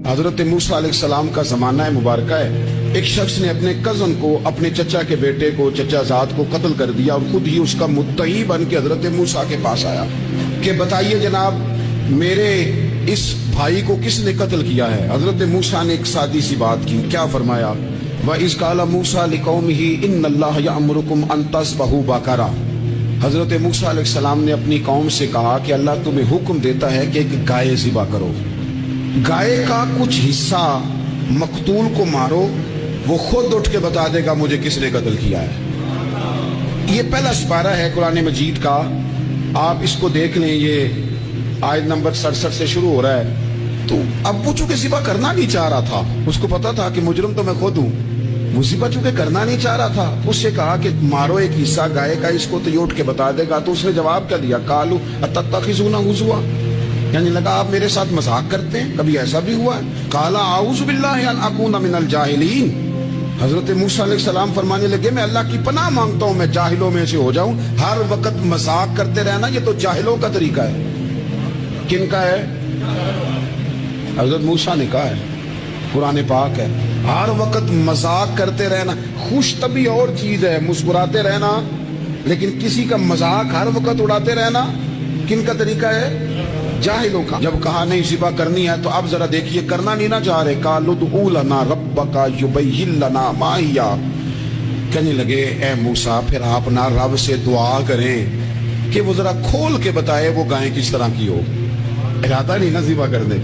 حضرت موسیٰ علیہ السلام کا زمانہ مبارکہ ہے، ایک شخص نے اپنے کزن کو، اپنے چچا کے بیٹے کو، چچا زاد کو قتل کر دیا اور خود ہی اس کا مدعی بن کے حضرت موسیٰ کے پاس آیا کہ بتائیے جناب میرے اس بھائی کو کس نے قتل کیا ہے؟ حضرت موسیٰ نے ایک سادی سی بات کی، کیا فرمایا؟ وَإِذْ قَالَ مُوسَىٰ لِقَوْمِهِ إِنَّ اللَّهَ يَأْمُرُكُمْ أَن تَذْبَحُوا بَقَرَةً۔ حضرت موسیٰ علیہ السلام نے اپنی قوم سے کہا کہ اللہ تمہیں حکم دیتا ہے کہ ایک گائے ذبح کرو، گائے کا کچھ حصہ مقتول کو مارو، وہ خود اٹھ کے بتا دے گا مجھے کس نے قتل کیا ہے۔ یہ پہلا سپارہ ہے قرآن مجید کا، آپ اس کو دیکھ لیں، یہ آیت نمبر 67 سے شروع ہو رہا ہے۔ تو اب وہ چونکہ ذبح کرنا نہیں چاہ رہا تھا، اس کو پتا تھا کہ مجرم تو میں خود ہوں، وہ ذبح چونکہ کرنا نہیں چاہ رہا تھا، اس سے کہا کہ مارو ایک حصہ گائے کا، اس کو تو یہ اٹھ کے بتا دے گا۔ تو اس نے جواب کیا دیا؟ قالوا اتتخذون ہزوا، یعنی لگا آپ میرے ساتھ مذاق کرتے ہیں، کبھی ایسا بھی ہوا ہے؟ قال اعوذ باللہ ان اکون من الجاہلین، حضرت موسیٰ علیہ السلام فرمانے لگے میں اللہ کی پناہ مانگتا ہوں میں جاہلوں میں سے ہو جاؤں۔ ہر وقت مذاق کرتے رہنا یہ تو جاہلوں کا طریقہ ہے۔ کن کا ہے؟ حضرت موسیٰ نے کہا ہے، قرآن پاک ہے، ہر وقت مذاق کرتے رہنا۔ خوش طبعی اور چیز ہے، مسکراتے رہنا، لیکن کسی کا مذاق ہر وقت اڑاتے رہنا کن کا طریقہ ہے؟ جاہلوں کا۔ جب کہا نہیں ذبح کرنی ہے تو اب ذرا دیکھیے کرنا نہیں نہ چاہ رہے، قالوا ادع لنا ربک یبین لنا ما ہی، کہنے لگے اے موسیٰ پھر آپ نہ رب سے دعا کریں کہ وہ ذرا کھول کے بتائے وہ گائیں کس طرح کی ہو، ارادہ نہیں نہ ذبح کرنے،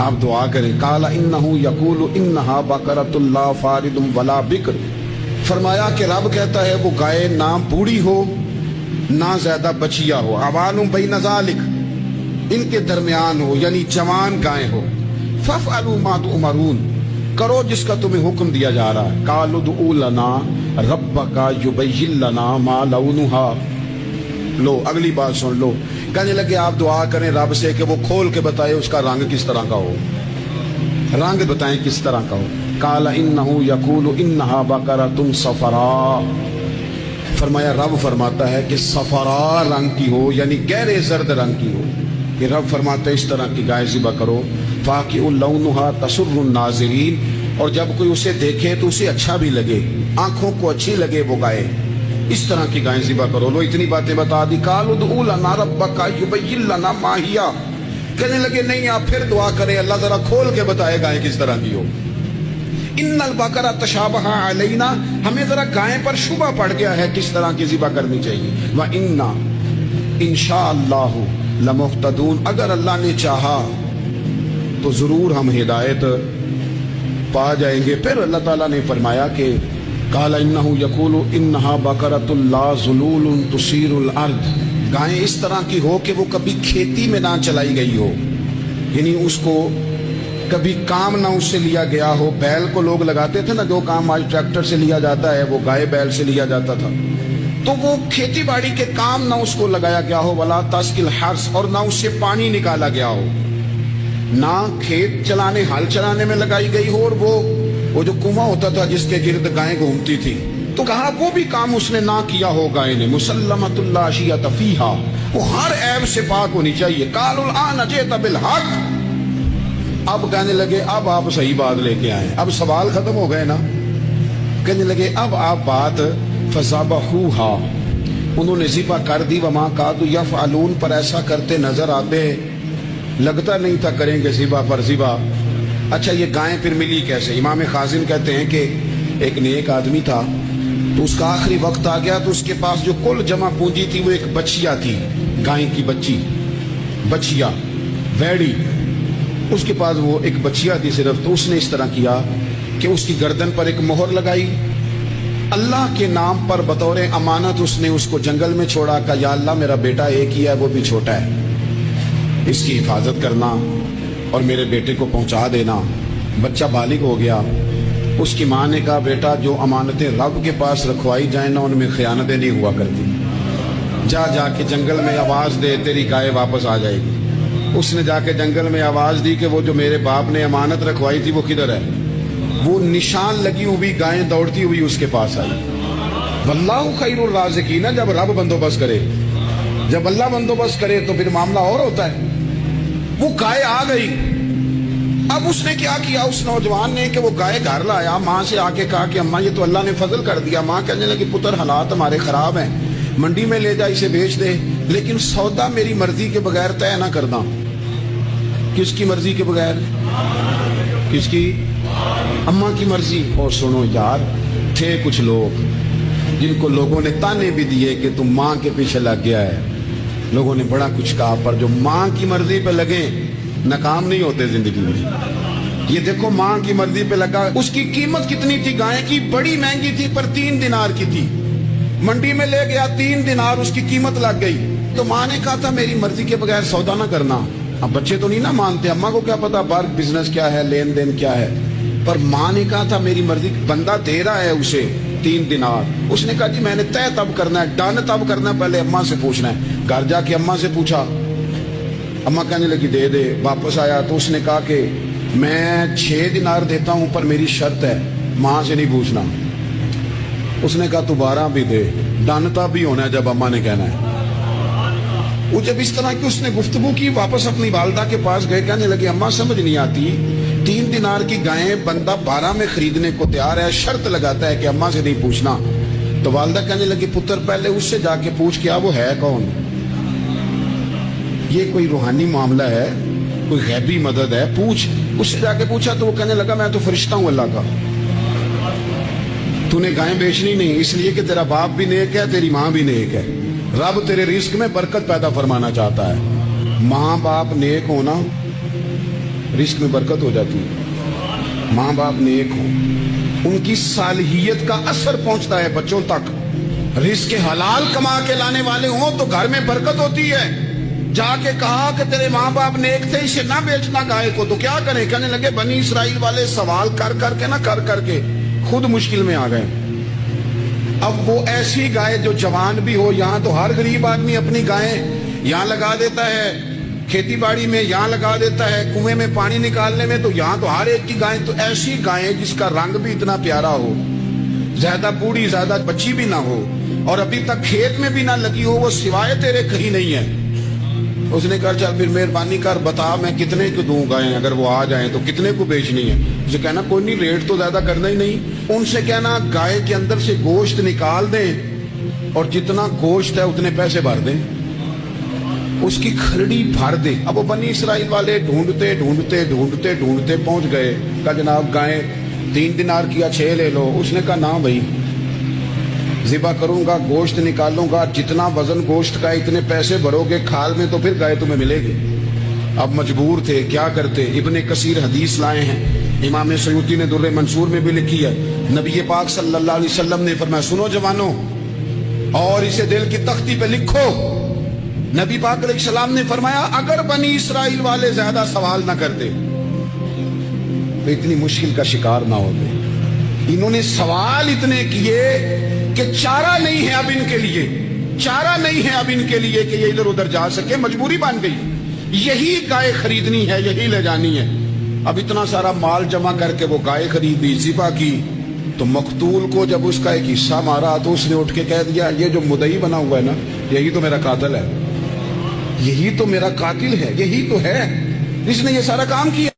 آپ دعا کریں۔ قال انہ یقول انہا بقرۃ لا فارض ولا بکر، فرمایا کہ رب کہتا ہے وہ گائے نہ بوڑھی ہو نہ زیادہ بچیا ہو، اوان بین ذالک، ان کے درمیان ہو، یعنی جوان گائے ہو۔ فَافْعَلُوا مَا تُؤْمَرُونَ، کرو جس کا تمہیں حکم دیا جا رہا ہے۔ قَالُوا ادْعُ لَنَا رَبَّكَ يُبَيِّن لَنَا مَا لَوْنُهَا، لو اگلی بات سن لو، کہنے لگے آپ دعا کریں رب سے کہ وہ کھول کے بتائے اس کا رنگ کس طرح کا ہو، رنگ بتائیں کس طرح کا ہو۔ قَالَ إِنَّهُ يَقُولُ إِنَّهَا بَقَرَةٌ صَفْرَاء، فرمایا رب فرماتا ہے کہ صفراء رنگ کی ہو، یعنی گہرے زرد رنگ کی ہو۔ کہ رب فرماتا ہے اس طرح کی گائے ذبح کرو، فَاقِعُ لَوْنُهَا تَسُرُّ النَّاظِرِينَ، اور جب کوئی اسے دیکھے تو اسے اچھا بھی لگے، آنکھوں کو اچھی لگے وہ گائے، اس طرح کی گائیں ذبح کرو۔ لو اتنی باتیں بتا دی۔ قَالُوا ادْعُ لَنَا رَبَّكَ يُبَيِّن لَنَا مَا هِيَ، کہنے لگے نہیں آپ پھر دعا کریں اللہ ذرا کھول کے بتائے گائیں کس طرح کی ہو۔ ان البقرہ تشابہ علینا، ہمیں ذرا گائیں پر شبہ پڑ گیا ہے کس طرح کی ذبح کرنی چاہیے۔ وَإِنَّا إِنشَاءَ لمحتدون، اگر اللہ نے چاہا تو ضرور ہم ہدایت پا جائیں گے۔ پھر اللہ تعالیٰ نے فرمایا کہ قال انہ یقول انہا بقرۃ لا ذلول تثیر الارض، گائیں اس طرح کی ہو کہ وہ کبھی کھیتی میں نہ چلائی گئی ہو، یعنی اس کو کبھی کام نہ اس سے لیا گیا ہو۔ بیل کو لوگ لگاتے تھے نا، جو کام آج ٹریکٹر سے لیا جاتا ہے وہ گائے بیل سے لیا جاتا تھا، تو وہ کھیتی باڑی کے کام نہ اس کو لگایا گیا ہو، ولا تسقی الحرث، اور نہ اس سے پانی نکالا گیا ہو، نہ کھیت چلانے ہل چلانے میں لگائی گئی ہو، اور وہ جو کنواں ہوتا تھا جس کے گرد گائیں گھومتی تھی، تو کہا وہ بھی کام اس نے نہ کیا ہو گائے نے۔ مسلمۃ لا شیۃ فیہا، وہ ہر عیب سے پاک ہونی چاہیے۔ قالوا الآن جئت بالحق، اب کہنے لگے اب آپ صحیح بات لے کے آئیں، اب سوال ختم ہو گئے نا، کہنے لگے اب آپ بات فَذَبَحُوهَا، انہوں نے ذبح کر دی۔ وَمَا كَادُوا يَفْعَلُونَ، پر ایسا کرتے نظر آتے، لگتا نہیں تھا کریں گے ذبح پر ذبح۔ اچھا یہ گائیں پھر ملی کیسے؟ امام خازن کہتے ہیں کہ ایک نیک آدمی تھا، تو اس کا آخری وقت آ گیا، تو اس کے پاس جو کل جمع پونجی تھی وہ ایک بچیا تھی، گائیں کی بچی، بچیا ویڑی، اس کے پاس وہ ایک بچیا تھی صرف۔ تو اس نے اس طرح کیا کہ اس کی گردن پر ایک مہر لگائی، اللہ کے نام پر بطور امانت اس نے اس کو جنگل میں چھوڑا، کہ یا اللہ میرا بیٹا ایک ہی ہے وہ بھی چھوٹا ہے، اس کی حفاظت کرنا اور میرے بیٹے کو پہنچا دینا۔ بچہ بالغ ہو گیا، اس کی ماں نے کہا بیٹا جو امانتیں رب کے پاس رکھوائی جائیں نا ان میں خیانتیں نہیں ہوا کرتی، جا جا کے جنگل میں آواز دے تیری گائے واپس آ جائے گی۔ اس نے جا کے جنگل میں آواز دی کہ وہ جو میرے باپ نے امانت رکھوائی تھی وہ کدھر ہے؟ وہ نشان لگی ہوئی گائیں دوڑتی ہوئی اس کے پاس آئی۔ واللہ خیر الرازقین، جب رب بندوبست کرے، جب اللہ بندوبست کرے تو پھر معاملہ اور ہوتا ہے۔ وہ گائے آ گئی، اب اس نے کیا کیا اس نوجوان نے کہ وہ گائے گھر لایا، ماں سے آ کے کہا کہ اماں یہ تو اللہ نے فضل کر دیا۔ ماں کہنے لگی پتر حالات ہمارے خراب ہیں، منڈی میں لے جا اسے بیچ دے، لیکن سودا میری مرضی کے بغیر طے نہ کرنا۔ کس کی مرضی کے بغیر؟ کس کی؟ اماں کی مرضی۔ اور سنو یار، تھے کچھ لوگ جن کو لوگوں نے تانے بھی دیے کہ تم ماں کے پیچھے لگ گیا ہے، لوگوں نے بڑا کچھ کہا، پر جو ماں کی مرضی پہ لگے ناکام نہیں ہوتے زندگی میں۔ یہ دیکھو ماں کی مرضی پہ لگا، اس کی قیمت کتنی تھی گائے کی؟ بڑی مہنگی تھی، پر 3 دینار کی تھی۔ منڈی میں لے گیا، 3 دینار اس کی قیمت لگ گئی۔ تو ماں نے کہا تھا میری مرضی کے بغیر سودا نہ کرنا۔ اب بچے تو نہیں نہ مانتے، اماں کو کیا پتا بار بزنس کیا ہے، لین دین کیا ہے، پر ماں نے کہا تھا میری مرضی۔ بندہ دے رہا ہے اسے 3 دینار، اس نے کہا جی میں نے طے تب کرنا ہے، ڈن تب کرنا ہے، پہلے اماں سے پوچھنا ہے۔ گھر جا کے اماں سے پوچھا، اماں کہنے لگی دے دے۔ واپس آیا تو اس نے کہا کہ میں 6 دینار دیتا ہوں، پر میری شرط ہے ماں سے نہیں پوچھنا۔ اس نے کہا تو 12 بھی دے، ڈن تب بھی ہونا ہے جب اماں نے کہنا ہے۔ وہ جب اس طرح کی اس نے گفتگو کی، واپس اپنی والدہ کے پاس گئے، کہنے لگے اماں سمجھ نہیں آتی، 3 دینار کی گائیں بندہ 12 میں خریدنے کو تیار ہے، شرط لگاتا ہے کہ اماں سے نہیں پوچھنا۔ تو والدہ کہنے لگی پتر پہلے اس سے جا کے پوچھ کیا وہ ہے کون؟ یہ کوئی روحانی معاملہ ہے، کوئی غیبی مدد ہے، پوچھ۔ اس سے جا کے پوچھا تو وہ کہنے لگا میں تو فرشتہ ہوں اللہ کا، تو نے گائیں بیچنی نہیں، اس لیے کہ تیرا باپ بھی نیک ہے، تیری ماں بھی نیک ہے، رب تیرے رزق میں برکت پیدا فرمانا چاہتا ہے۔ ماں باپ نیک ہونا رزق میں برکت ہو جاتی ہے۔ ماں باپ نیک ہو، ان کی صالحیت کا اثر پہنچتا ہے بچوں تک۔ رزق حلال کما کے لانے والے ہوں تو گھر میں برکت ہوتی ہے۔ جا کے کہا کہ تیرے ماں باپ نیک تھے، اسے نہ بیچنا گائے کو، تو کیا کریں؟ کہنے لگے بنی اسرائیل والے سوال کر کر کے خود مشکل میں آ گئے۔ اب وہ ایسی گائے جو جوان بھی ہو، یہاں تو ہر غریب آدمی اپنی گائیں یہاں لگا دیتا ہے، کھیتی باڑی میں یہاں لگا دیتا ہے، کنویں میں پانی نکالنے میں، تو یہاں تو ہر ایک کی گائیں، تو ایسی گائیں جس کا رنگ بھی اتنا پیارا ہو، زیادہ بوڑھی زیادہ بچی بھی نہ ہو، اور ابھی تک کھیت میں بھی نہ لگی ہو، وہ سوائے تیرے کہیں نہیں ہے۔ اس نے کہا چل پھر مہربانی کر بتا میں کتنے کو دوں گائیں، اگر وہ آ جائیں تو کتنے کو بیچنی ہے؟ اسے کہنا کوئی نہیں، ریٹ تو زیادہ کرنا ہی نہیں۔ ان سے کہنا گائے کے اندر سے گوشت نکال دیں اور جتنا گوشت ہے اتنے پیسے بھر دیں، اس کی کھرڑی بھر دیں۔ اب وہ بنی اسرائیل والے ڈھونڈتے پہنچ گئے، کہا جناب گائیں 3 دینار کیا 6 لے لو۔ اس نے کہا نہ بھائی، ذبح کروں گا، گوشت نکالوں گا، جتنا وزن گوشت کا اتنے پیسے بھرو گے کھال میں تو پھر گائے تمہیں ملے گی۔ اب مجبور تھے، کیا کرتے؟ ابن کثیر حدیث لائے ہیں، امام سیوطی نے در منصور میں بھی لکھی ہے، نبی پاک صلی اللہ علیہ وسلم نے فرمایا سنو جوانوں اور اسے دل کی تختی پہ لکھو، نبی پاک علیہ السلام نے فرمایا اگر بنی اسرائیل والے زیادہ سوال نہ کرتے تو اتنی مشکل کا شکار نہ ہوتے۔ انہوں نے سوال اتنے کیے کہ چارہ نہیں ہے اب ان کے لیے، چارہ نہیں ہے اب ان کے لیے کہ یہ ادھر ادھر جا سکے، مجبوری بن گئی، یہی گائے خریدنی ہے، یہی لے جانی ہے۔ اب اتنا سارا مال جمع کر کے وہ گائے خریدی، ذبح کی، تو مقتول کو جب اس کا ایک حصہ مارا تو اس نے اٹھ کے کہہ دیا یہ جو مدعی بنا ہوا ہے نا، یہی تو میرا قاتل ہے، یہی تو میرا قاتل ہے، یہی تو ہے جس نے یہ سارا کام کیا۔